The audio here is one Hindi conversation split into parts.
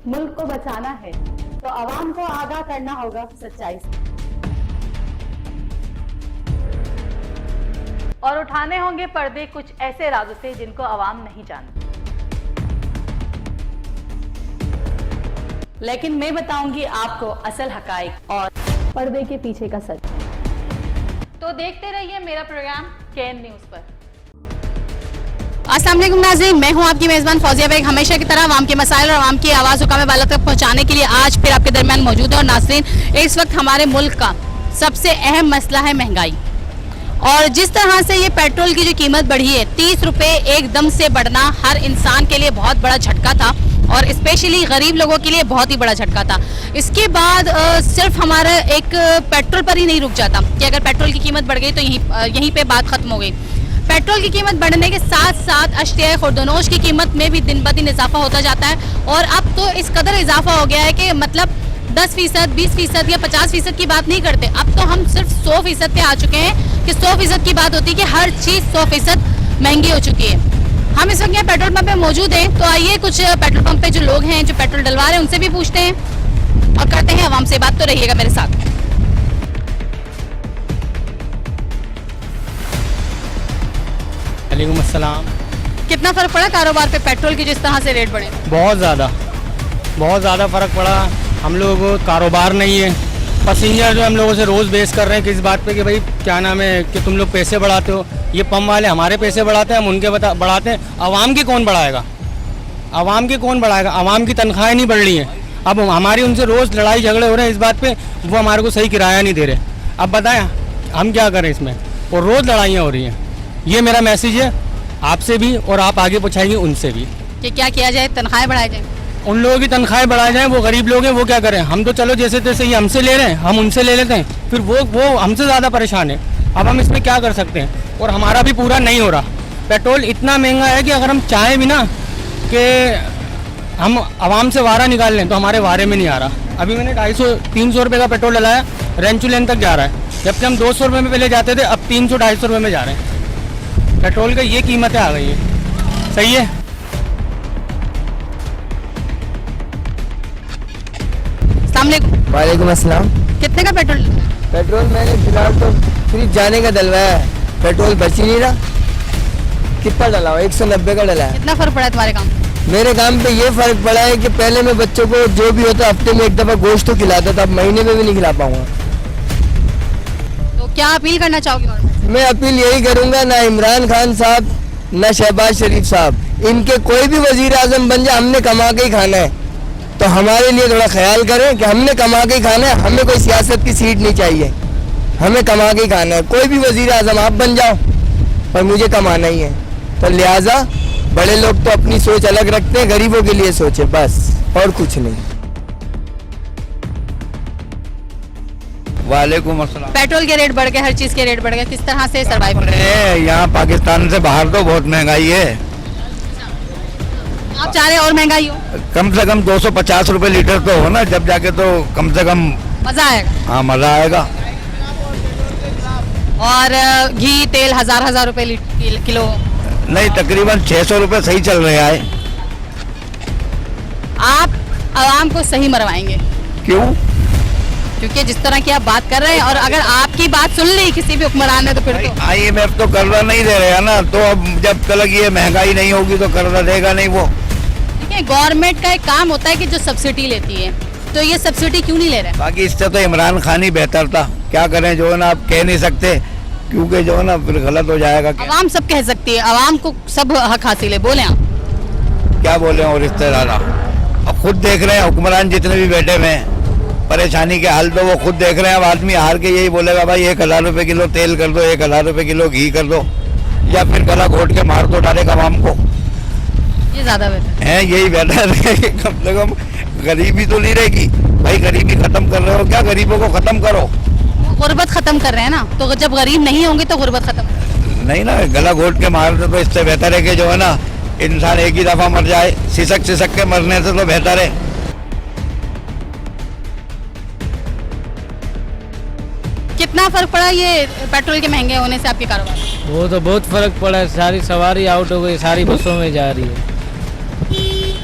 मुल्क को बचाना है तो आवाम को आगाह करना होगा सच्चाई से और उठाने होंगे पर्दे कुछ ऐसे राजों से जिनको आवाम नहीं जानती। लेकिन मैं बताऊंगी आपको असल हकाइक और पर्दे के पीछे का सच। तो देखते रहिए मेरा प्रोग्राम केएन न्यूज़ पर। अस्सलाम वालेकुम नाज़रीन, मैं हूं आपकी मेज़बान फौजिया बेग। हमेशा की तरह आवाम के मसाइल और आवाम की आवाज़ हुकाम बाला तक पहुंचाने के लिए आज फिर आपके दरमियान मौजूद है। और नाज़रीन, इस वक्त हमारे मुल्क का सबसे अहम मसला है महंगाई। और जिस तरह से ये पेट्रोल की जो कीमत बढ़ी है, 30 रुपये एकदम से बढ़ना हर इंसान के लिए बहुत बड़ा झटका था और स्पेशली गरीब लोगों के लिए बहुत ही बड़ा झटका था। इसके बाद सिर्फ हमारा एक पेट्रोल पर ही नहीं रुक जाता कि अगर पेट्रोल की कीमत बढ़ गई तो यहीं पे बात खत्म हो गई। पेट्रोल की कीमत बढ़ने के साथ साथ अश्तिया खुर्दनोश की कीमत में भी दिन ब दिन इजाफा होता जाता है। और अब तो इस कदर इजाफा हो गया है कि मतलब 10%, 20% या 50% की बात नहीं करते। अब तो हम सिर्फ 100% पे आ चुके हैं कि 100% की बात होती है कि हर चीज़ 100% महंगी हो चुकी है। हम इस वक्त यहाँ पेट्रोल पंप पे मौजूद हैं, तो आइए कुछ पेट्रोल पंप पे जो लोग हैं जो पेट्रोल डलवा रहे हैं उनसे भी पूछते हैं और करते हैं आवाम से बात। तो रहिएगा मेरे साथ। वालेकुम अस्सलाम। कितना फर्क पड़ा कारोबार पे पेट्रोल की जिस तरह से रेट बढ़े? बहुत ज़्यादा फ़र्क पड़ा। हम लोगों को कारोबार नहीं है। पैसेंजर जो हम लोगों से रोज़ बेस कर रहे हैं किस बात पे कि भाई क्या नाम है कि तुम लोग पैसे बढ़ाते हो। ये पंप वाले हमारे पैसे बढ़ाते हैं, हम उनके बढ़ाते हैं। आवाम की कौन बढ़ाएगा? आवाम की तनख्वाहें नहीं बढ़ रही हैं। अब हमारी उनसे रोज़ लड़ाई झगड़े हो रहे हैं इस बात पे, वो हमारे को सही किराया नहीं दे रहे। अब बताएं हम क्या करें इसमें? और रोज़ लड़ाइयाँ हो रही हैं। ये मेरा मैसेज है आपसे भी और आप आगे पहुँचाएंगे उनसे भी कि क्या किया जाए, तनख्वाहें बढ़ाई जाए। उन लोगों की तनख्वाहें बढ़ाई जाएं। वो गरीब लोग हैं, वो क्या करें? हम तो चलो जैसे तैसे ये हमसे ले रहे हैं, हम उनसे ले लेते हैं, फिर वो हमसे ज़्यादा परेशान है। अब हम इसमें क्या कर सकते हैं? और हमारा भी पूरा नहीं हो रहा। पेट्रोल इतना महंगा है कि अगर हम चाहें भी ना कि हम आवाम से वारा निकाल लें तो हमारे वारे में नहीं आ रहा। अभी मैंने 250-300 रुपये का पेट्रोल डलाया, रेंचू लेन तक जा रहा है, जबकि हम 200 रुपये में पहले जाते थे, अब 300-250 रुपये में जा रहे हैं। पेट्रोल का ये कीमतें आ गई है। सही है। वालेकुम अस्सलाम। कितने का पेट्रोल? पेट्रोल मैंने फिलहाल तो सिर्फ जाने का डलवाया है, पेट्रोल बच ही नहीं रहा। कितना डला हुआ? 190 का डला है। कितना फर्क पड़ा है तुम्हारे काम? मेरे काम पे ये फर्क पड़ा है कि पहले मैं बच्चों को जो भी होता हफ्ते में एक दफ़ा गोश्त तो खिलाता था, अब महीने में भी नहीं खिला पाऊंगा। तो क्या अपील करना चाहोगे गवर्नमेंट से? मैं अपील यही करूंगा, ना इमरान खान साहब ना शहबाज शरीफ साहब, इनके कोई भी वजीर आजम बन जाए, हमने कमा के ही खाना है। तो हमारे लिए थोड़ा ख्याल करें कि हमने कमा के ही खाना है, हमें कोई सियासत की सीट नहीं चाहिए, हमें कमा के ही खाना है। कोई भी वजीर आजम आप बन जाओ पर मुझे कमाना ही है। तो लिहाजा बड़े लोग तो अपनी सोच अलग रखते हैं, गरीबों के लिए सोचे बस, और कुछ नहीं। वालेकुम अस्सलाम। पेट्रोल के रेट बढ़ गए, हर चीज के रेट बढ़ गए, किस तरह से सर्वाइव कर रहे हैं? यहाँ पाकिस्तान से बाहर तो बहुत महंगाई है। आप चाह रहे हैं और महंगाई हो? कम से कम 250 रुपए लीटर तो हो ना, जब जाके तो कम से कम मजा आएगा। हाँ मजा आएगा। और घी तेल हजार रुपए किलो? नहीं, तकरीबन 600 रुपए सही चल रहा है। आप आवाम को सही मरवाएंगे? क्यों? क्योंकि जिस तरह की आप बात कर रहे हैं, और अगर आपकी बात सुन ली किसी भी हुक्मरान ने तो फिर तो IMF तो कर्जा नहीं दे रहे हैं ना, तो अब जब तक ये महंगाई नहीं होगी तो कर्जा देगा नहीं वो। देखिए, गवर्नमेंट का एक काम होता है कि जो सब्सिडी लेती है, तो ये सब्सिडी क्यों नहीं ले रहे? बाकी इससे तो इमरान खान ही बेहतर था। क्या करें, जो है ना, आप कह नहीं सकते क्योंकि जो है ना फिर गलत हो जाएगा। आवाम सब कह सकती है, आवाम को सब हक हासिल है। बोले आप क्या बोले? और रिश्तेदार अब खुद देख रहे हैं, हुक्मरान जितने भी बैठे हुए हैं, परेशानी के हाल तो वो खुद देख रहे हैं। अब आदमी हार के यही बोलेगा भाई 1000 रुपये किलो तेल कर दो, 1000 रुपये किलो घी कर दो, या फिर गला घोट के मार दो डायरेक्ट आवाम को। ये ज्यादा बेहतर है, यही बेहतर है कि कम से कम गरीबी तो नहीं रहेगी। भाई गरीबी खत्म कर रहे हो क्या? गरीबों को खत्म करो। गुर्बत खत्म कर रहे हैं ना, तो जब गरीब नहीं होंगे तो गुर्बत खत्म नहीं ना, गला घोट के मार दो तो इससे बेहतर है कि जो है ना इंसान एक ही दफा मर जाए। सिसक के मरने से तो बेहतर है। कितना फर्क पड़ा ये पेट्रोल के महंगे होने से आपके कारोबार? वो तो बहुत फ़र्क पड़ा है। सारी सवारी आउट हो गई, सारी बसों में जा रही है।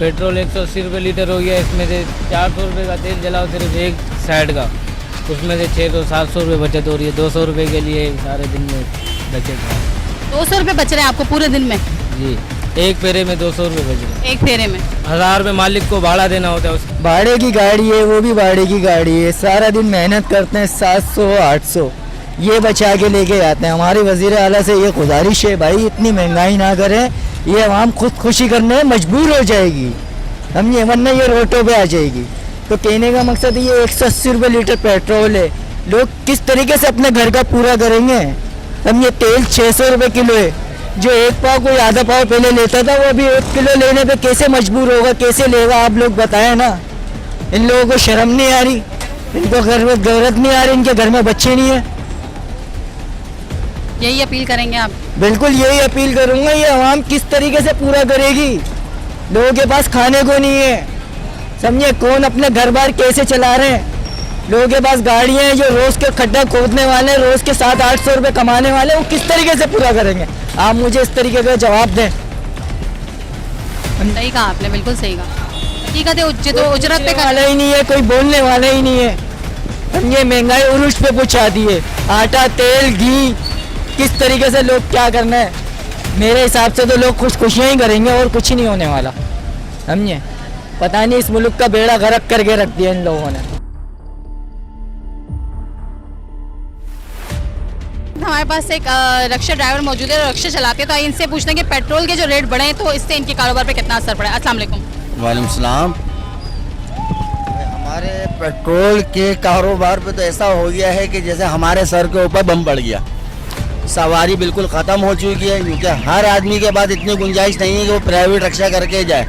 पेट्रोल 180 रुपये लीटर हो गया, इसमें से 400 रुपये का तेल जलाओ सिर्फ एक साइड का, उसमें से 600-700 रुपये बचत हो रही है। 200 रुपये के लिए सारे दिन में बचत है। 200 रुपये बच रहे हैं आपको पूरे दिन में? जी, एक फेरे में 200 रुपये बच रहे हैं। एक फेरे में 1000 रुपये मालिक को भाड़ा देना होता है उसको। भाड़े की गाड़ी है, वो भी भाड़े की गाड़ी है, सारा दिन मेहनत करते हैं, 700-800 ये बचा के लेके जाते हैं। हमारी वजीर आला से ये गुजारिश है भाई, इतनी महंगाई ना करें, ये आवाम खुदकुशी करने में मजबूर हो जाएगी, समझिए, वरना ये रोडों पे आ जाएगी। तो कहने का मकसद ये 180 रुपये लीटर पेट्रोल है, लोग किस तरीके से अपने घर का पूरा करेंगे? समझिए, तेल 600 रुपये किलो है, जो एक पाव कोई आधा पाव पहले लेता था वो अभी 1 किलो लेने पे कैसे मजबूर होगा, कैसे लेगा? आप लोग बताएं ना। इन लोगों को शर्म नहीं आ रही, इनको घर में गैरत नहीं आ रही, इनके घर में बच्चे नहीं है। यही अपील करेंगे आप? बिल्कुल यही अपील करूंगा। ये आवाम किस तरीके से पूरा करेगी? लोगों के पास खाने को नहीं है, समझिए, कौन अपने घर बार कैसे चला रहे हैं? लोगों के पास गाड़ियां हैं जो रोज के खड्डा खोदने वाले, रोज के 700-800 रुपये कमाने वाले, वो किस तरीके से पूरा करेंगे? आप मुझे इस तरीके का जवाब दें। सही कहा आपने, बिल्कुल सही कहा। हकीकत है, उजरत पे वाला ही नहीं है, कोई बोलने वाला ही नहीं है। समझिए, महंगाई उरूज पे पहुंचाती है, आटा, तेल, घी, किस तरीके से लोग क्या करना है? मेरे हिसाब से तो लोग खुशियाँ ही करेंगे और कुछ ही नहीं होने वाला, समझिए। पता नहीं इस मुल्क का बेड़ा गर्क करके रख दिया इन लोगों ने। हमारे पास एक रिक्शा ड्राइवर मौजूद है, रिक्शा चलाते हैं, तो आइए इनसे पूछते हैं कि पेट्रोल के जो रेट बढ़े हैं तो इससे इनके कारोबार पे कितना असर पड़ा है। अस्सलाम वालेकुम। वालेकुम सलाम। हमारे पेट्रोल के कारोबार पे तो ऐसा हो गया है कि जैसे हमारे सर के ऊपर बम पड़ गया। सवारी बिल्कुल ख़त्म हो चुकी है, क्योंकि हर आदमी के पास इतनी गुंजाइश नहीं है कि वो प्राइवेट रिक्शा करके जाए।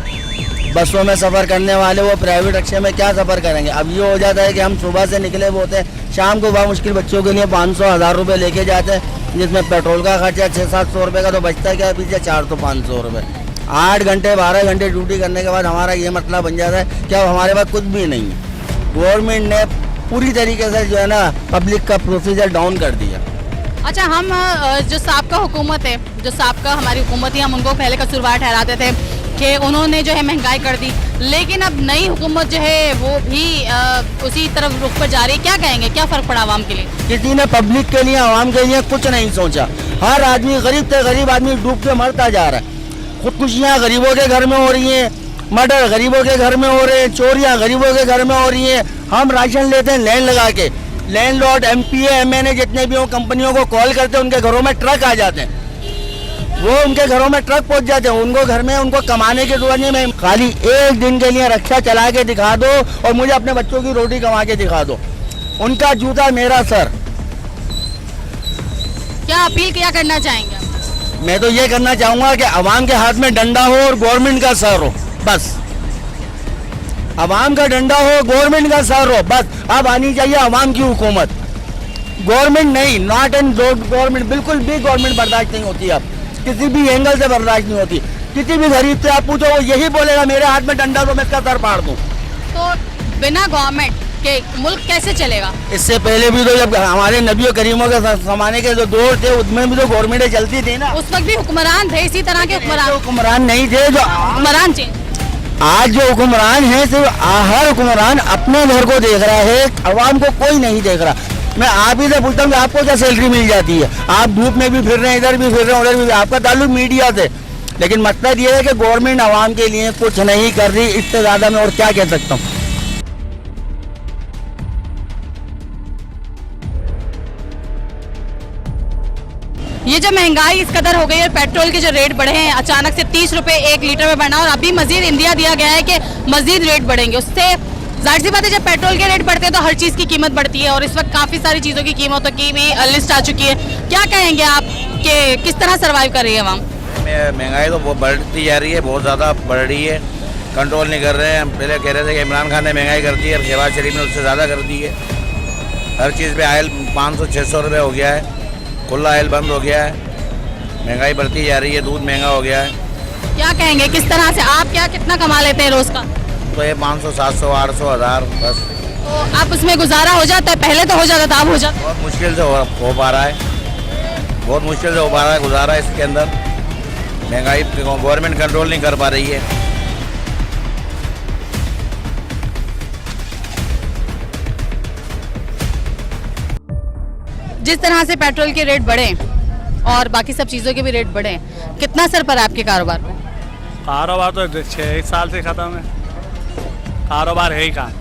बसों में सफ़र करने वाले वो प्राइवेट रिक्शे में क्या सफ़र करेंगे? अब ये हो जाता है कि हम सुबह से निकले वो होते हैं, शाम को बहुत मुश्किल बच्चों के लिए 500-1000 रुपये लेके जाते हैं, जिसमें पेट्रोल का खर्चा 600-700 रुपये का तो बचता है, क्या पीछे 400-500 रुपये। 8 घंटे 12 घंटे ड्यूटी करने के बाद हमारा ये मतलब बन जाता है कि अब हमारे पास कुछ भी नहीं है। गवर्नमेंट ने पूरी तरीके से जो है ना पब्लिक का प्रोसीजर डाउन कर दिया। अच्छा, हम जो साबका हुकूमत है, जो साबका हमारी हुकूमत है, हम उनको पहले कसूरवार ठहराते थे कि उन्होंने जो है महंगाई कर दी, लेकिन अब नई हुकूमत जो है वो भी उसी तरफ रुख पर जा रही है। क्या कहेंगे, क्या फ़र्क पड़ा आवाम के लिए? किसी ने पब्लिक के लिए, आवाम के लिए कुछ नहीं सोचा। हर आदमी, गरीब से गरीब आदमी डूब के मरता जा रहा है। खुदकुशियाँ गरीबों के घर में हो रही हैं, मर्डर गरीबों के घर में हो रहे हैं, चोरियाँ गरीबों के घर में हो रही हैं। हम राशन लेते हैं लाइन लगा के, लैंडलॉर्ड, MPA, MNA जितने भी हो कंपनियों को कॉल करते हैं, उनके घरों में ट्रक आ जाते हैं, वो उनके घरों में ट्रक पहुंच जाते हैं, उनको घर में उनको कमाने की जरूरत नहीं। मैं खाली एक दिन के लिए रिक्शा चला के दिखा दो और मुझे अपने बच्चों की रोटी कमा के दिखा दो, उनका जूता मेरा सर। क्या अपील क्या करना चाहेंगे? मैं तो ये करना चाहूँगा कि अवाम के हाथ में डंडा हो और गवर्नमेंट का सर हो, बस। अवाम का डंडा हो, गवर्नमेंट का सर हो, बस। अब आनी चाहिए अवाम की हुकूमत, गवर्नमेंट नहीं। नॉट एंड गवर्नमेंट, बिल्कुल भी गवर्नमेंट बर्दाश्त नहीं होती, अब किसी भी एंगल से बर्दाश्त नहीं होती। किसी भी गरीब से आप पूछो, वो यही बोलेगा मेरे हाथ में डंडा तो मैं इसका सर फाड़ दूँ। तो बिना गवर्नमेंट के मुल्क कैसे चलेगा? इससे पहले भी तो जब हमारे नबियों करीमों के जमाने के जो दौर थे उसमें भी तो गवर्नमेंटें चलती थी ना, उस वक्त भी हुक्मरान थे, इसी तरह के हुक्मरान नहीं थे जो हुक्मरान थे। आज जो हुक्मरान है, सिर्फ हर हुक्मरान अपने घर को देख रहा है, अवाम को कोई नहीं देख रहा। मैं आप ही से पूछता हूँ कि आपको क्या सैलरी मिल जाती है? आप धूप में भी फिर रहे हैं, इधर भी फिर रहे हैं, उधर भी। आपका ताल्लुक मीडिया से, लेकिन मकसद ये है कि गवर्नमेंट आवाम के लिए कुछ नहीं कर रही। इससे ज़्यादा मैं और क्या कह सकता हूँ। ये जो महंगाई इस कदर हो गई है, पेट्रोल के जो रेट बढ़े हैं अचानक से 30 रुपए 1 लीटर में बढ़ना, और अभी मजीद इंदिया दिया गया है कि मजीद रेट बढ़ेंगे। उससे जाहिर सी बात है, जब पेट्रोल के रेट बढ़ते हैं तो हर चीज़ की कीमत बढ़ती है, और इस वक्त काफ़ी सारी चीज़ों की कीमतों की भी लिस्ट आ चुकी है। क्या कहेंगे आप कि किस तरह सर्वाइव कर रही है आवाम? महंगाई तो बहुत बढ़ती जा रही है, बहुत ज़्यादा बढ़ रही है, कंट्रोल नहीं कर रहे हैं। हम पहले कह रहे थे कि इमरान खान ने महंगाई कर दी है, शहबाज शरीफ ने उससे ज़्यादा कर दी है। हर चीज़ पे आयल 500-600 रुपये हो गया है, खुला आयल बंद हो गया है, महंगाई बढ़ती जा रही है, दूध महंगा हो गया है। क्या कहेंगे, किस तरह से आप कितना कमा लेते हैं रोज़ का? तो ये 500, 700, 800, 1000 बस। तो आप उसमें गुजारा हो जाता है? पहले तो हो जाता था, अब हो जाता? बहुत मुश्किल से हो पा रहा है, बहुत मुश्किल से हो पा रहा है गुजारा। इसके अंदर महंगाई गवर्नमेंट कंट्रोल नहीं कर पा रही है। जिस तरह से पेट्रोल के रेट बढ़े और बाकी सब चीज़ों के भी रेट बढ़े, कितना असर पड़ा आपके कारोबार पर? कारोबार तो 6 साल से ख़त्म है, कारोबार है ही कहाँ।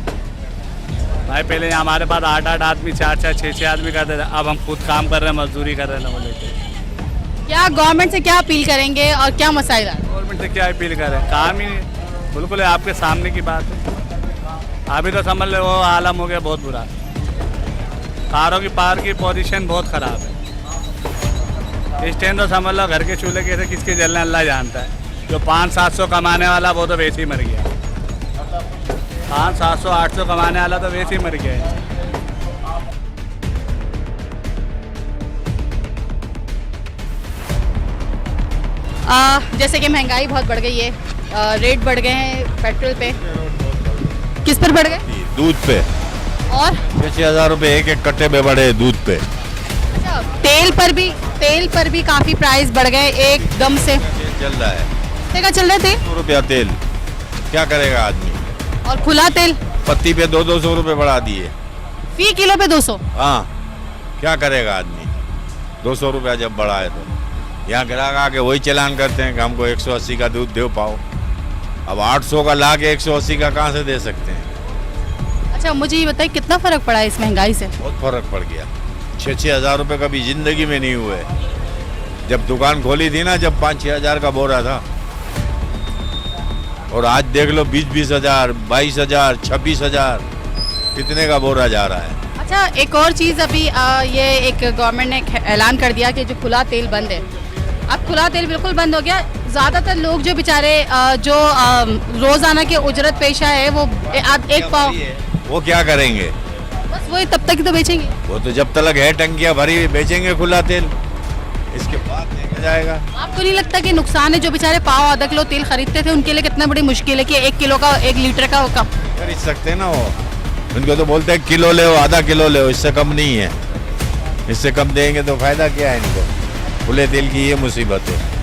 भाई पहले हमारे पास 8 आदमी 4 6 आदमी करते थे, अब हम खुद काम कर रहे हैं, मजदूरी कर रहे हैं ना बोले। क्या गवर्नमेंट से क्या अपील करेंगे और क्या मसाइल आ रहे हैं? गवर्नमेंट से क्या अपील करें, काम ही नहीं, बिल्कुल आपके सामने की बात है। अभी तो समझ लो वो आलम हो गया बहुत बुरा, कारों की पार की पोजीशन बहुत ख़राब है। इस टाइम तो समझ लो घर के चूल्हे कैसे किसके जलने अल्लाह जानता है। जो 500-700 कमाने वाला वो तो वैसे ही मर गया, 500-700-800 कमाने वाला तो वैसे ही मर गया है। जैसे कि महंगाई बहुत बढ़ गई है, रेट बढ़ गए हैं पेट्रोल पे, किस पर बढ़ गए? दूध पे और 6,000 रुपये एक कट्टे पे बढ़े दूध पे। अच्छा, तेल पर भी काफी प्राइस बढ़ गए एकदम से। चल रहा है, कितने का चल रहा है तेल? 100 रुपया तेल, क्या करेगा आदमी। और खुला तेल पत्ती पे 200 रुपये बढ़ा दिए, फी किलो पे 200। हाँ क्या करेगा आदमी, 200 रुपया जब बढ़ा है तो यहाँ ग्राहक आके वही चलान करते हैं कि हमको 180 का दूध दे पाओ। अब 800 का ला के 180 का कहाँ से दे सकते हैं। अच्छा, मुझे ये बताइए कितना फर्क पड़ा है इस महंगाई से? बहुत फर्क पड़ गया, 6-6 हज़ार रुपये कभी जिंदगी में नहीं हुए। जब दुकान खोली थी ना, जब 5-6 हज़ार का बोरा था, और आज देख लो 20-20 हज़ार, 22 हज़ार, 26 हज़ार, कितने का बोरा जा रहा है। अच्छा, एक और चीज़ अभी ये एक गवर्नमेंट ने ऐलान कर दिया कि जो खुला तेल बंद है, अब खुला तेल बिल्कुल बंद हो गया। ज़्यादातर लोग जो बेचारे जो रोज़ाना के उजरत पेशा है वो एक पाव, वो क्या करेंगे, बस वही तब तक ही तो बेचेंगे। वो तो जब तक है टंकियाँ भरी बेचेंगे खुला तेल, इसके बाद देखा जाएगा। आपको नहीं लगता कि नुकसान है? जो बेचारे पाव आधा किलो तेल खरीदते थे उनके लिए कितना बड़ी मुश्किल है कि 1 किलो का 1 लीटर का कम खरीद सकते हैं ना वो। उनको तो बोलते हैं किलो ले, आधा किलो ले, इससे कम नहीं है। इससे कम देंगे तो फायदा क्या है इनको। खुले तेल की ये मुसीबत है।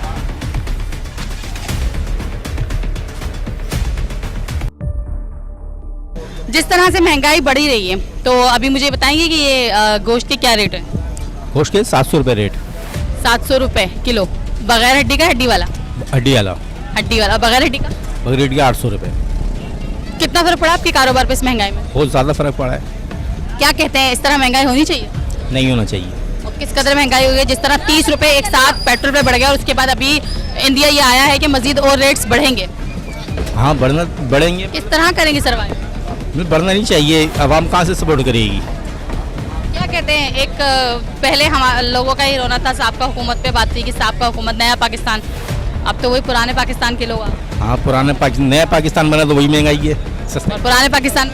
जिस तरह से महंगाई बढ़ी रही है, तो अभी मुझे बताएंगे कि ये गोश्त के क्या रेट है? गोश्त के 700 रुपये रेट, 700 रुपये किलो, बगैर हड्डी का? हड्डी वाला? हड्डी वाला। हड्डी वाला बगैर हड्डी का? बगैर हड्डी का 800 रुपये। कितना फर्क पड़ा आपके कारोबार पे इस महंगाई में? बहुत ज़्यादा फर्क पड़ा है। क्या कहते हैं, इस तरह महंगाई होनी चाहिए? नहीं होना चाहिए। और किस कदर महंगाई हुई है? जिस तरह 30 रुपये एक साथ पेट्रोल पे बढ़ गया और उसके बाद अभी इंडिया ये आया है कि मजीद और रेट्स बढ़ेंगे। हाँ बढ़ेंगे। किस तरह करेंगे सर्वाइव? बढ़ना नहीं चाहिए, आवाम कहाँ से सपोर्ट करेगी। क्या कहते हैं, एक पहले हम लोगों का ही रोना था, साहब का हुकूमत पे बात थी कि साहब का हुकूमत नया पाकिस्तान, अब तो वही पुराने पाकिस्तान के लोग। हाँ, नया पाकिस्तान बना तो वही महंगाई है। और पुराने पाकिस्तान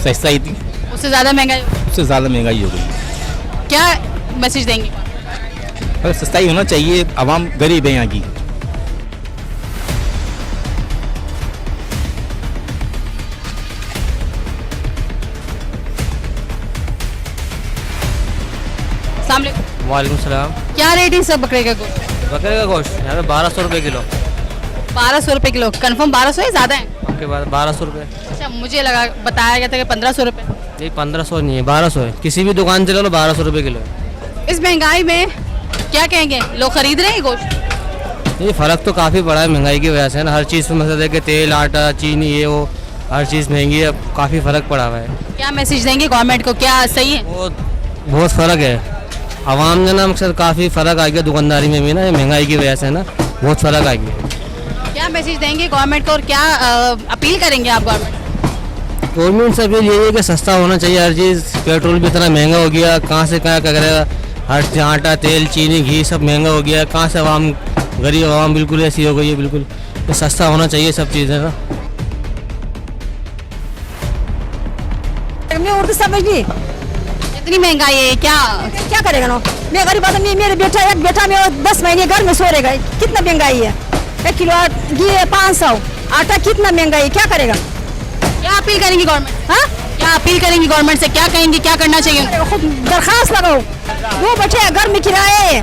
सस्ता ही थी, उससे ज़्यादा महंगाई? उससे ज़्यादा महंगाई हो गई। क्या मैसेज देंगे? अगर सस्ताई होना चाहिए, आवाम गरीब है यहाँ की। वालेकुम सलाम। क्या रेट है सब बकरे का गोश्त? बकरे का गोश्त यहाँ पे 1200 रुपये किलो। 1200 रुपये किलो, कन्फर्म 1200 है? ज़्यादा है आपके पास 1200 रुपये? अच्छा, मुझे लगा बताया गया था कि 1500 रुपये। नहीं, 1500 नहीं है, 1200 है। किसी भी दुकान से ले लो 1200 रुपये किलो है। इस महंगाई में क्या कहेंगे, लोग खरीद रहे हैं गोश्त? ये फ़र्क तो काफ़ी पड़ा है महंगाई की वजह से ना। हर चीज़ पे मसला है कि तेल, आटा, चीनी, ये वो हर चीज़ महंगी है, काफ़ी फ़र्क पड़ा हुआ है। क्या मैसेज देंगे गवर्नमेंट को, क्या सही है? बहुत फ़र्क है। आवाम ने ना मकसद काफ़ी फ़र्क आ गया दुकानदारी में भी ना, महंगाई की वजह से ना बहुत फ़र्क आ गया। क्या मैसेज देंगे गवर्नमेंट को और क्या अपील करेंगे आप गवर्नमेंट से अपील यही है कि सस्ता होना चाहिए हर चीज़। पेट्रोल भी इतना महंगा हो गया, कहाँ से क्या करेगा। हर आटा, तेल, चीनी, घी सब महंगा हो गया, कहाँ से आवाम, गरीब आवाम बिल्कुल ऐसी हो गई है। बिल्कुल तो सस्ता होना चाहिए सब चीज़ें ना। मैं उर्दू समझ नहीं, इतनी महंगाई है, क्या करेगा ना। मैं गरीब आदमी, मेरे एक बेटा में 10 महीने घर में सो रहेगा। कितना महंगाई है, 1 किलो घी है 500, आटा कितना महंगाई है, क्या करेगा। क्या अपील करेंगी गवर्नमेंट? हाँ, क्या अपील करेंगी गवर्नमेंट से, क्या कहेंगे, क्या करना चाहिए? खुद दरखास्त लगाओ, वो बच्चे घर में किराए।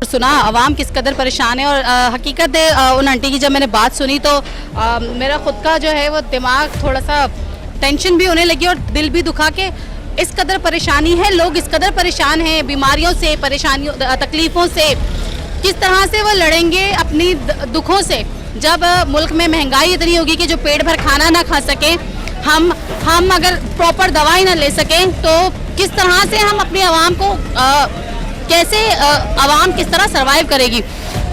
सुना आवाम किस कदर परेशान है और हकीकत है उन आंटी की जब मैंने बात सुनी तो मेरा खुद का जो है वो दिमाग थोड़ा सा टेंशन भी होने लगी और दिल भी दुखा के इस कदर परेशानी है, लोग इस कदर परेशान हैं बीमारियों से, परेशानियों, तकलीफों से, किस तरह से वो लड़ेंगे अपनी दुखों से जब मुल्क में महंगाई इतनी होगी कि जो पेट भर खाना ना खा सके, हम अगर प्रॉपर दवाई ना ले सकें तो किस तरह से हम अपने आवाम को कैसे आवाम किस तरह सरवाइव करेगी।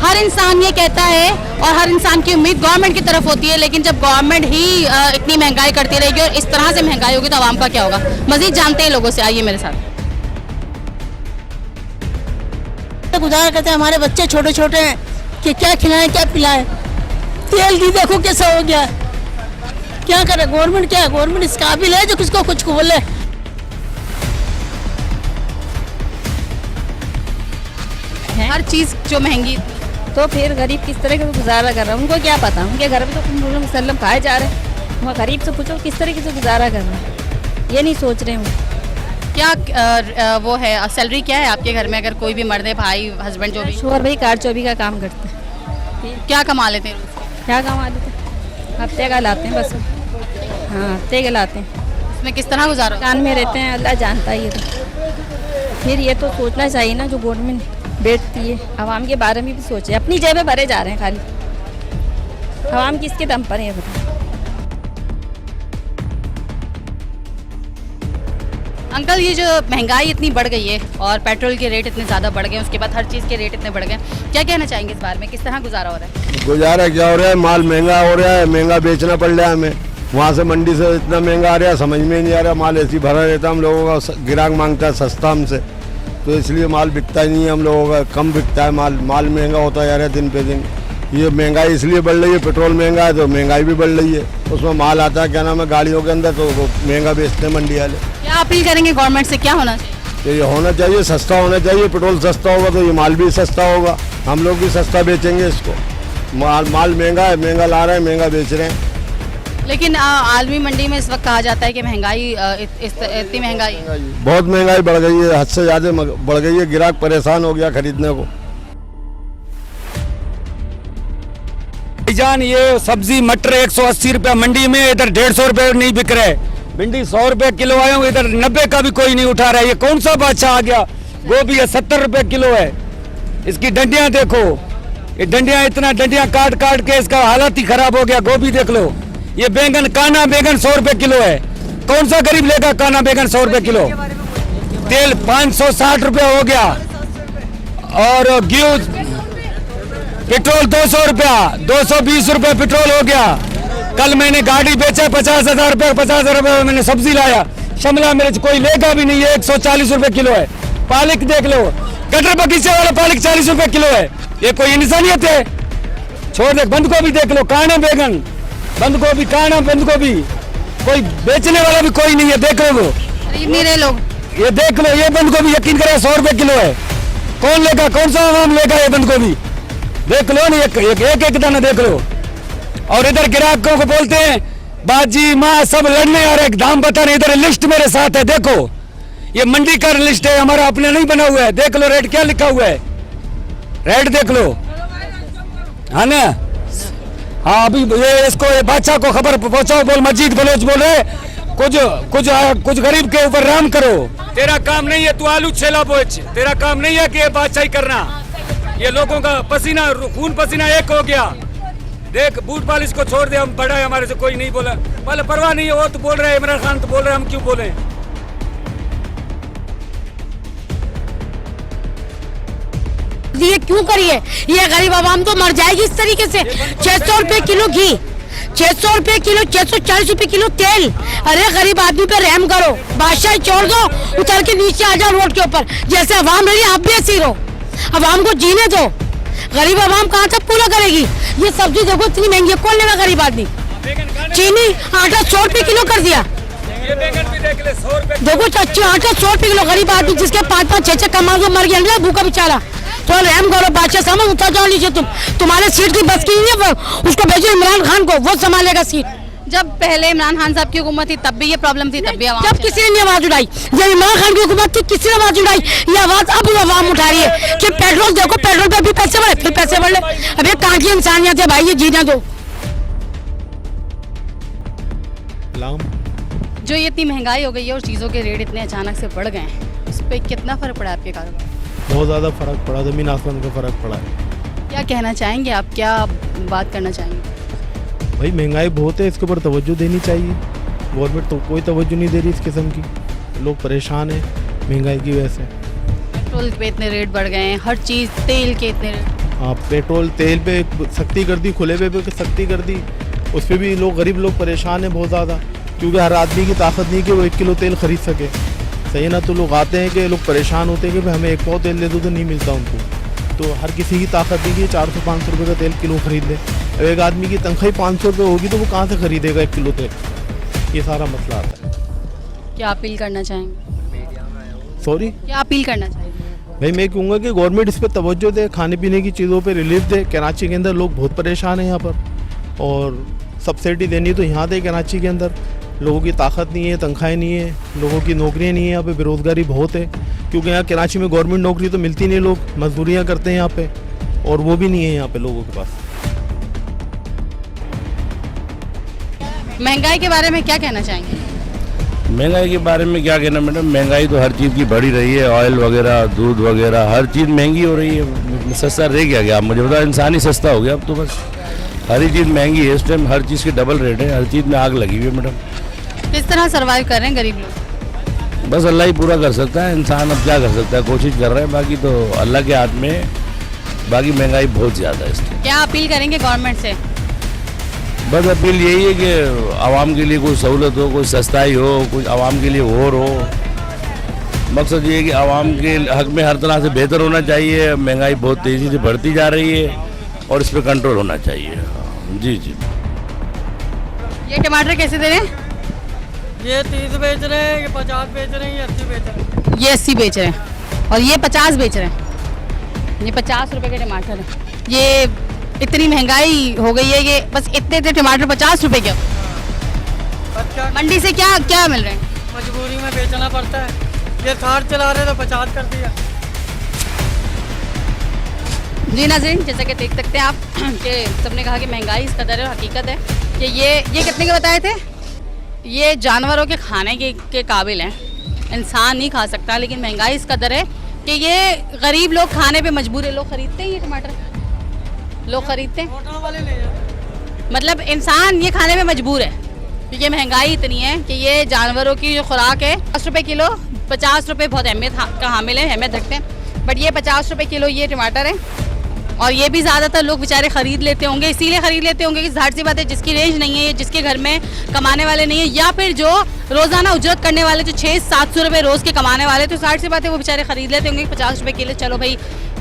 हर इंसान ये कहता है और हर इंसान की उम्मीद गवर्नमेंट की तरफ होती है, लेकिन जब गवर्नमेंट ही इतनी महंगाई करती रहेगी और इस तरह से महंगाई होगी तो आवाम का क्या होगा। मजीद जानते हैं लोगों से, आइए मेरे साथ। गुजारा करते हैं, हमारे बच्चे छोटे छोटे हैं कि क्या खिलाएं क्या पिलाएं। तेल भी देखो कैसा हो गया, क्या करे गवर्नमेंट, क्या गवर्नमेंट इस काबिल है जो किसको कुछ को बोले। हर चीज़ जो महंगी, तो फिर गरीब किस तरह का गुजारा कर रहा है, उनको क्या पता, उनके घर में तो मुसल्लम खाए जा रहे हैं। वहाँ गरीब से पूछो किस तरीके से गुजारा कर रहे हैं, ये नहीं सोच रहे हैं। क्या वो है सैलरी क्या है आपके घर में, अगर कोई भी मर्द है, भाई, हस्बैंड, जो भी? शोहर भाई कार चौबी का काम करते हैं। क्या कमा लेते हैं रोज? क्या कमा लेते हैं, हफ्ते का लाते हैं बस। हाँ हफ्ते का लाते हैं। इसमें किस तरह गुजारा? कान में रहते हैं, अल्लाह जानता है। ये तो फिर ये तो सोचना चाहिए ना जो गवर्नमेंट बैठती है, आवाम के बारे में भी सोचे। अपनी जेबें भरे जा रहे हैं खाली, आवाम किसके दम पर है बताओ। अंकल, ये जो महंगाई इतनी बढ़ गई है और पेट्रोल के रेट इतने ज़्यादा बढ़ गए, उसके बाद हर चीज़ के रेट इतने बढ़ गए, क्या कहना चाहेंगे इस बारे में, किस तरह गुजारा हो रहा है? गुजारा क्या हो रहा है, माल महंगा हो रहा है, महंगा बेचना पड़ रहा है हमें। वहाँ से मंडी से इतना महंगा आ रहा है, समझ में नहीं आ रहा। माल ऐसी भरा रहता है, हम लोगों का गिराक मांगता है सस्ता हमसे, तो इसलिए माल बिकता ही नहीं है हम लोगों का, कम बिकता है माल। माल महंगा होता जा रहा है दिन पे दिन। ये महंगाई इसलिए बढ़ रही है, पेट्रोल महंगा है तो महंगाई भी बढ़ रही है। उसमें माल आता है क्या नाम है गाड़ियों के अंदर, तो वो महंगा बेचते हैं मंडी वाले। क्या अपील करेंगे गवर्नमेंट से, क्या होना चाहिए? तो ये होना चाहिए, सस्ता होना चाहिए। पेट्रोल सस्ता होगा तो ये माल भी सस्ता होगा, हम लोग भी सस्ता बेचेंगे इसको। माल महंगा है, महंगा ला रहे हैं, महंगा बेच रहे हैं। लेकिन आलमी मंडी में इस वक्त कहा जाता है कि महंगाई इतनी महंगाई, बहुत महंगाई बढ़ गई है, हद से ज़्यादा बढ़ गई है। ग्राहक परेशान हो गया खरीदने को। जान ये सब्जी मटर 180 रुपया मंडी में, इधर 150 रुपये नहीं बिक रहे। भिंडी 100 रुपये किलो आए हूँ, इधर 90 का भी कोई नहीं उठा रहा है। ये कौन सा बादशाह आ गया? गोभी है 70 रुपये किलो है। इसकी डंडियाँ देखो, ये डंडियाँ इतना डंडियाँ काट काट के इसका हालत ही खराब हो गया। गोभी देख लो, ये बैंगन, काना बैंगन 100 रुपये किलो है। कौन सा गरीब लेगा काना बैंगन 100 रुपये किलो? तेल 560 रुपये हो गया, और घी पेट्रोल 200 रुपया, 220 रुपये पेट्रोल हो गया। कल मैंने गाड़ी बेचा 50,000 रुपये, 50,000 रुपये मैंने सब्जी लाया। शिमला मिर्च कोई लेगा भी नहीं है, 140 रुपये किलो है। पालक देख लो, कटर बगीचे वाला पालक 40 रुपये किलो है। ये कोई इंसानियत है? छोड़ दे। बंद गोभी देख लो, काना बैगन, बंद गोभी, काना बंद गोभी, कोई बेचने वाला भी कोई नहीं है। देख लो, खरीद नहीं रहे लोग। ये देख लो, ये बंद गोभी यकीन करें 100 रुपये किलो है। कौन लेगा, कौन सा आवाम लेगा ये बंद गोभी? देख लो ना, एक दाना देख लो। और इधर ग्राहकों को बोलते हैं बाजी माँ सब लड़ने आ रहे, दाम बता रहे। इधर लिस्ट मेरे साथ है, देखो ये मंडी का लिस्ट है, हमारा अपने नहीं बना हुआ है। देख लो रेट क्या लिखा हुआ है, रेट देख लो, है ना? हाँ अभी ये इसको ये बादशाह को खबर पहुंचाओ, बोल मजीद बलोच बोल रहे कुछ गरीब के ऊपर रहम करो। तेरा काम नहीं है तू आलू छेला बोच, तेरा काम नहीं है कि ये बादशाही करना। ये लोगों का पसीना, खून पसीना एक हो गया। देख बूट पालिश को छोड़ दे, हम बड़ा है, हमारे से कोई नहीं बोला, पहले परवाह नहीं है। वो तो बोल रहे हैं, इमरान खान तो बोल रहे हैं, हम क्यों बोले? ये क्यों करिए, ये गरीब आवाम तो मर जाएगी इस तरीके से। 600 रुपए किलो घी, 600 रुपए किलो, 640 रुपए किलो तेल। अरे गरीब आदमी पे रहम करो, बादशाह छोड़ दो, उतर के नीचे आ जाओ रोड के ऊपर। जैसे आवाम रही आप भी ऐसी रहो, आवाम को जीने दो। गरीब आवाम कहाँ तक पूरा करेगी? ये सब्जी देखो इतनी महंगी है, कौन लेगा गरीब आदमी? चीनी आटा 100 रुपए किलो कर दिया। देखो चाची, आटा 100 रुपए किलो। गरीब आदमी जिसके 5-5, 6-6 कमा के मर गया भूखा बेचारा। तो रहम करो बादशाह, समझ उतर जाओ नीचे। तुम्हारे सीट की बस की नहीं है, उसको भेजो इमरान खान को, वो संभालेगा सीट। जब पहले इमरान खान साहब की हुकूमत थी तब भी ये प्रॉब्लम थी, तब भी जब किसी ने नहीं आवाज उठाई। जब इमरान खान की हुकूमत थी किसी ने आवाज उठाई? ये आवाज अब आवाम उठा रही है कि पेट्रोल देखो, पेट्रोल पे भी पैसे बढ़े, फिर पैसे बढ़े। अब ये कहाँ की इंसानियत है भाई, ये जीना दो। जो ये इतनी महंगाई हो गई है और चीज़ों के रेट इतने अचानक से बढ़ गए हैं, उस पर कितना फ़र्क पड़ा आपके कारोबार? बहुत ज़्यादा फ़र्क पड़ा, ज़मीन आसमान का फ़र्क पड़ा है। क्या कहना चाहेंगे आप, क्या बात करना चाहेंगे? भाई महंगाई बहुत है, इसके ऊपर तवज्जो देनी चाहिए। गवर्नमेंट तो कोई तवज्जो नहीं दे रही इस किस्म की, लोग परेशान हैं महंगाई की वजह से। पेट्रोल पे इतने रेट बढ़ गए हैं, हर चीज़, तेल के इतने रेट। हाँ, पेट्रोल तेल पे सख्ती कर दी, खुले पे सख्ती कर दी, उस पर भी लोग, गरीब लोग परेशान हैं बहुत ज़्यादा, क्योंकि हर आदमी की ताकत नहीं कि वो 1 किलो तेल खरीद सके। सही ना, तो लोग आते हैं कि लोग परेशान होते हैं कि भाई हमें 1 पाव तेल दे दो, तो नहीं मिलता उनको। तो हर किसी की ताकत नहीं कि 400-500 रुपये का तेल किलो खरीद ले। अब एक आदमी की तनख्वाही 500 रुपये होगी तो वो कहाँ से खरीदेगा 1 किलो तेल? ये सारा मसला आता है। क्या अपील करना चाहेंगे? सॉरी, क्या अपील करना चाहेंगे? भाई मैं कहूँगा कि गवर्नमेंट इस पर तवज्जो दे, खाने पीने की चीज़ों पे रिलीफ दे। कराची के अंदर लोग बहुत परेशान हैं यहाँ पर, और सब्सिडी देनी तो यहाँ दे। कराची के अंदर लोगों की ताकत नहीं है, तनख्वाहें नहीं है, लोगों की नौकरियाँ नहीं है, यहाँ पे बेरोज़गारी बहुत है, क्योंकि यहाँ कराची में गवर्नमेंट नौकरी तो मिलती नहीं, लोग मजदूरियाँ करते हैं यहाँ पे, और वो भी नहीं है यहाँ पे लोगों के पास। महंगाई के बारे में क्या कहना चाहेंगे? महंगाई के बारे में क्या कहना मैडम, महंगाई तो हर चीज़ की बढ़ी रही है। ऑयल वगैरह, दूध वगैरह, हर चीज़ महंगी हो रही है। सस्ता रह गया आप मुझे बताओ, इंसान ही सस्ता हो गया अब तो। बस हर ही चीज़ महंगी है इस टाइम, हर चीज़ की डबल रेट है, हर चीज़ में आग लगी हुई है मैडम। किस तरह सर्वाइव कर रहे हैं गरीब लोग? बस अल्लाह ही पूरा कर सकता है, इंसान अब क्या कर सकता है, कोशिश कर रहे हैं, बाकी तो अल्लाह के हाथ में। बाकी महंगाई बहुत ज़्यादा है इसकी। क्या अपील करेंगे गवर्नमेंट से? बस अपील यही है कि आवाम के लिए कोई सहूलत हो, कोई सस्ताई हो, कुछ आवाम के लिए और हो। मकसद ये है कि आवाम के हक में हर तरह से बेहतर होना चाहिए। महंगाई बहुत तेज़ी से बढ़ती जा रही है और इस पर कंट्रोल होना चाहिए। जी जी। ये टमाटर कैसे दे रहे हैं? ये 30 बेच रहे हैं, ये 50 बेच रहे हैं, ये 80 बेच रहे हैं। ये 80 बेच रहे हैं और ये 50 बेच रहे हैं। ये 50 रुपए के टमाटर है। ये इतनी महंगाई हो गई है कि बस इतने टमाटर 50 रुपए के। मंडी से क्या क्या मिल रहे हैं? मजबूरी में बेचना पड़ता है। ये थार चला रहे तो 50 कर दिया। जी नाज़रीन, जैसा कि देख सकते हैं आप कि सबने कहा कि महंगाई इस कदर है, हकीकत है कि ये कितने के बताए थे? ये जानवरों के खाने के काबिल हैं, इंसान नहीं खा सकता, लेकिन महंगाई इस कदर है कि ये गरीब लोग खाने पे मजबूर है। लोग खरीदते हैं ये टमाटर, लोग खरीदते हैं, होटल वाले ले जाते। मतलब इंसान ये खाने पे मजबूर है क्योंकि महंगाई इतनी है कि ये जानवरों की जो खुराक है 50 रुपये किलो। 50 रुपये बहुत अहमियत का हामिल है, अहमियत रखते हैं, बट ये 50 रुपये किलो ये टमाटर है। और ये भी ज़्यादातर लोग बेचारे ख़रीद लेते होंगे, इसीलिए ख़रीद लेते होंगे कि ज़ाहिर सी बात है जिसकी रेंज नहीं है, जिसके घर में कमाने वाले नहीं है, या फिर जो रोज़ाना उजरत करने वाले जो 600-700 रुपये रोज़ के कमाने वाले, तो ज़ाहिर सी बात है वो बेचारे ख़रीद लेते होंगे 50 रुपये किलो। चलो भाई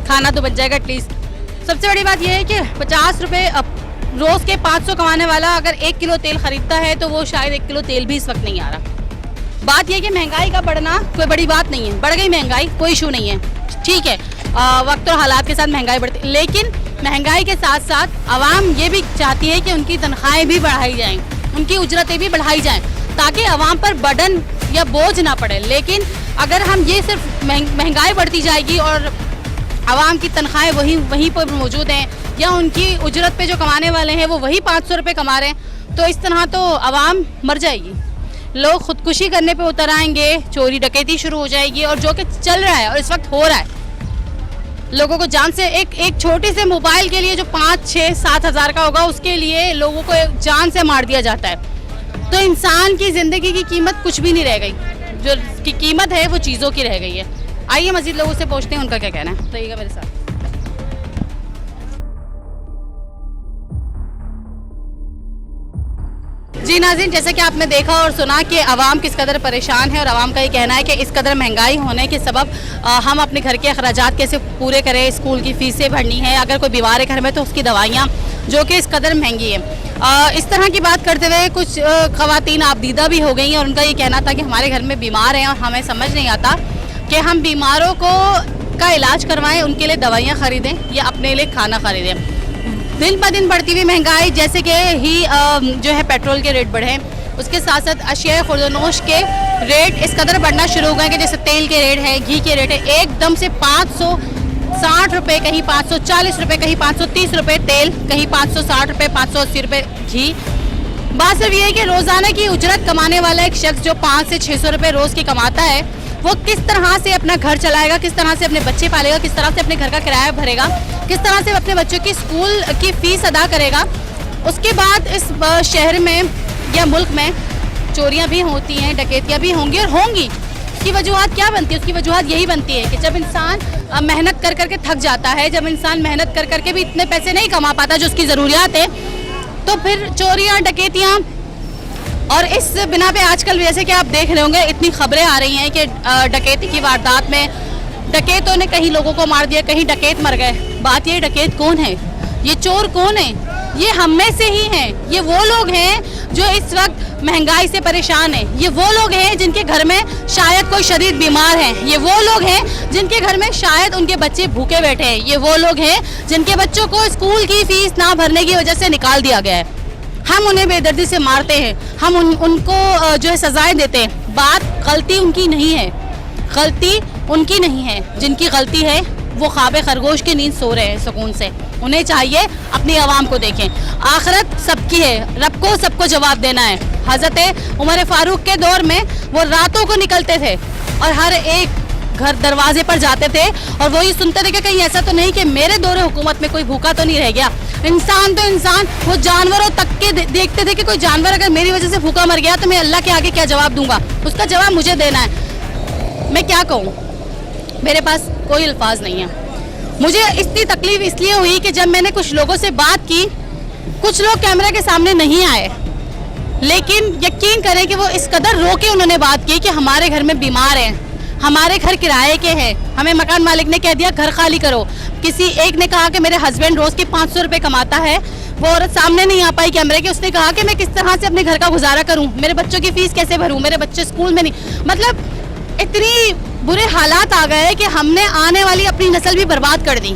खाना तो बच जाएगा एटलीस्ट। सबसे बड़ी बात यह है कि 50 रुपये रोज़ के 500 कमाने वाला अगर 1 किलो तेल ख़रीदता है तो वो शायद 1 किलो तेल भी इस वक्त नहीं आ रहा। बात यह है कि महंगाई का बढ़ना कोई बड़ी बात नहीं है, बढ़ गई महंगाई, कोई इशू नहीं है, ठीक है, वक्त और हालात के साथ महंगाई बढ़ती, लेकिन महंगाई के साथ साथ आवाम ये भी चाहती है कि उनकी तनख्वाहें भी बढ़ाई जाएं, उनकी उजरतें भी बढ़ाई जाएं, ताकि आवाम पर बर्डन या बोझ ना पड़े। लेकिन अगर हम ये सिर्फ महंगाई बढ़ती जाएगी और आवाम की तनख्वाहें वहीं पर मौजूद हैं, या उनकी उजरत पे जो कमाने वाले हैं वो वही 500 रुपये कमा रहे हैं, तो इस तरह तो आवाम मर जाएगी। लोग खुदकुशी करने पे उतर आएंगे, चोरी डकैती शुरू हो जाएगी, और जो कि चल रहा है और इस वक्त हो रहा है। लोगों को जान से एक छोटे से मोबाइल के लिए जो 5-6-7 हज़ार का होगा, उसके लिए लोगों को जान से मार दिया जाता है। तो इंसान की ज़िंदगी की कीमत कुछ भी नहीं रह गई, जो की कीमत है वो चीज़ों की रह गई है। आइए मज़ीद लोगों से पूछते हैं उनका क्या कहना है, रहिएगा मेरे साथ। जी नाज़रीन, जैसे कि आपने देखा और सुना कि आवाम किस कदर परेशान है, और आवाम का ये कहना है कि इस कदर महंगाई होने के सबब हम अपने घर के अखराजात कैसे पूरे करें, स्कूल की फ़ीसें भरनी है, अगर कोई बीमार है घर में तो उसकी दवाइयाँ जो कि इस कदर महंगी है। इस तरह की बात करते हुए कुछ ख़वातीन आपदीदा भी हो गई, और उनका ये कहना था कि हमारे घर में बीमार हैं और हमें समझ नहीं आता कि हम बीमारों का इलाज करवाएँ, उनके लिए दवाइयाँ ख़रीदें या अपने लिए खाना ख़रीदें। दिन ब दिन बढ़ती हुई महंगाई, जैसे कि जो है पेट्रोल के रेट बढ़े, उसके साथ साथ अशिया खुर्दनोश के रेट इस कदर बढ़ना शुरू हो गए कि जैसे तेल के रेट है, घी के रेट है, एकदम से 560 रुपये, कहीं 540 रुपये, कहीं 530 रुपये तेल, कहीं 560 रुपये, 580 रुपये घी। बात सिर्फ ये है कि रोजाना की उजरत कमाने वाला एक शख्स जो 500 से 600 रुपए रोज की कमाता है, वो किस तरह से अपना घर चलाएगा, किस तरह से अपने बच्चे पालेगा, किस तरह से अपने घर का किराया भरेगा, किस तरह से अपने बच्चों की स्कूल की फीस अदा करेगा। उसके बाद इस शहर में या मुल्क में चोरियां भी होती हैं, डकैतियां भी होंगी और होंगी। उसकी वजूहत क्या बनती है? उसकी वजूहत यही बनती है कि जब इंसान मेहनत कर करके थक जाता है, जब इंसान मेहनत कर करके भी इतने पैसे नहीं कमा पाता जो उसकी ज़रूरियात है, तो फिर चोरियां, डकैतियां। और इस बिना पे आजकल जैसे कि आप देख रहे होंगे इतनी खबरें आ रही हैं कि डकैती की वारदात में डकैतों ने कहीं लोगों को मार दिया, कहीं डकैत मर गए। बात ये डकैत कौन है, ये चोर कौन है? ये हम में से ही हैं। ये वो लोग हैं जो इस वक्त महंगाई से परेशान हैं। ये वो लोग हैं जिनके घर में शायद कोई शदीद बीमार है। ये वो लोग हैं जिनके घर में शायद उनके बच्चे भूखे बैठे हैं। ये वो लोग हैं जिनके बच्चों को स्कूल की फीस ना भरने की वजह से निकाल दिया गया है। हम उन्हें बेदर्दी से मारते हैं, हम उनको जो है सजाएं देते हैं। बात गलती उनकी नहीं है, गलती उनकी नहीं है। जिनकी गलती है वो ख्वाबे खरगोश की नींद सो रहे हैं सुकून से। उन्हें चाहिए अपनी आवाम को देखें। आखिरत सबकी है, रब को सबको जवाब देना है। हज़रत उमर फारूक के दौर में वो रातों को निकलते थे और हर एक घर दरवाजे पर जाते थे और वो ये सुनते थे कि कहीं ऐसा तो नहीं कि मेरे दौरे हुकूमत में कोई भूखा तो नहीं रह गया। इंसान तो इंसान, वो जानवरों तक के देखते थे कि कोई जानवर अगर मेरी वजह से भूखा मर गया तो मैं अल्लाह के आगे क्या जवाब दूंगा, उसका जवाब मुझे देना है। मैं क्या कहूँ, मेरे पास कोई अल्फाज नहीं है। मुझे इतनी तकलीफ इसलिए हुई कि जब मैंने कुछ लोगों से बात की, कुछ लोग कैमरे के सामने नहीं आए, लेकिन यकीन करें कि वो इस कदर रो के उन्होंने बात की कि हमारे घर में बीमार हैं, हमारे घर किराए के हैं, हमें मकान मालिक ने कह दिया घर खाली करो। किसी एक ने कहा कि मेरे हस्बैंड रोज़ के 500 रुपये कमाता है। वो औरत सामने नहीं आ पाई कैमरे के, उसने कहा कि मैं किस तरह से अपने घर का गुजारा करूं, मेरे बच्चों की फीस कैसे भरूं, मेरे बच्चे स्कूल में नहीं। मतलब इतनी बुरे हालात आ गए कि हमने आने वाली अपनी नस्ल भी बर्बाद कर दी।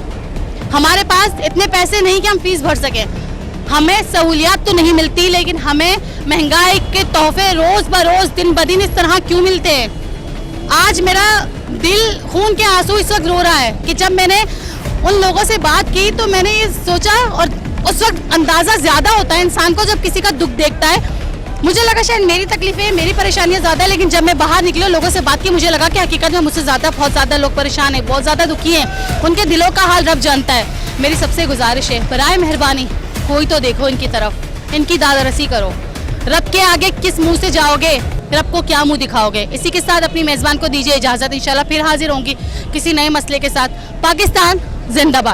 हमारे पास इतने पैसे नहीं कि हम फीस भर सकें। हमें सहूलियात तो नहीं मिलती, लेकिन हमें महंगाई के तोहफे रोज़ बरोज़ दिन ब दिन इस तरह क्यों मिलते हैं? आज मेरा दिल खून के आंसू इस वक्त रो रहा है कि जब मैंने उन लोगों से बात की तो मैंने ये सोचा, और उस वक्त अंदाज़ा ज़्यादा होता है इंसान को जब किसी का दुख देखता है। मुझे लगा शायद मेरी तकलीफ़ें, मेरी परेशानियां ज़्यादा है, लेकिन जब मैं बाहर निकली लोगों से बात की, मुझे लगा कि हकीकत में मुझसे ज़्यादा बहुत ज़्यादा लोग परेशान हैं, बहुत ज़्यादा दुखी हैं। उनके दिलों का हाल रब जानता है। मेरी सबसे गुजारिश है, बराए मेहरबानी कोई तो देखो इनकी तरफ, इनकी दादरसी करो। रब के आगे किस मुँह से जाओगे, रब को क्या मुँह दिखाओगे? इसी के साथ अपनी मेज़बान को दीजिए इजाज़त। इंशाल्लाह फिर हाजिर होंगी किसी नए मसले के साथ। पाकिस्तान जिंदाबाद।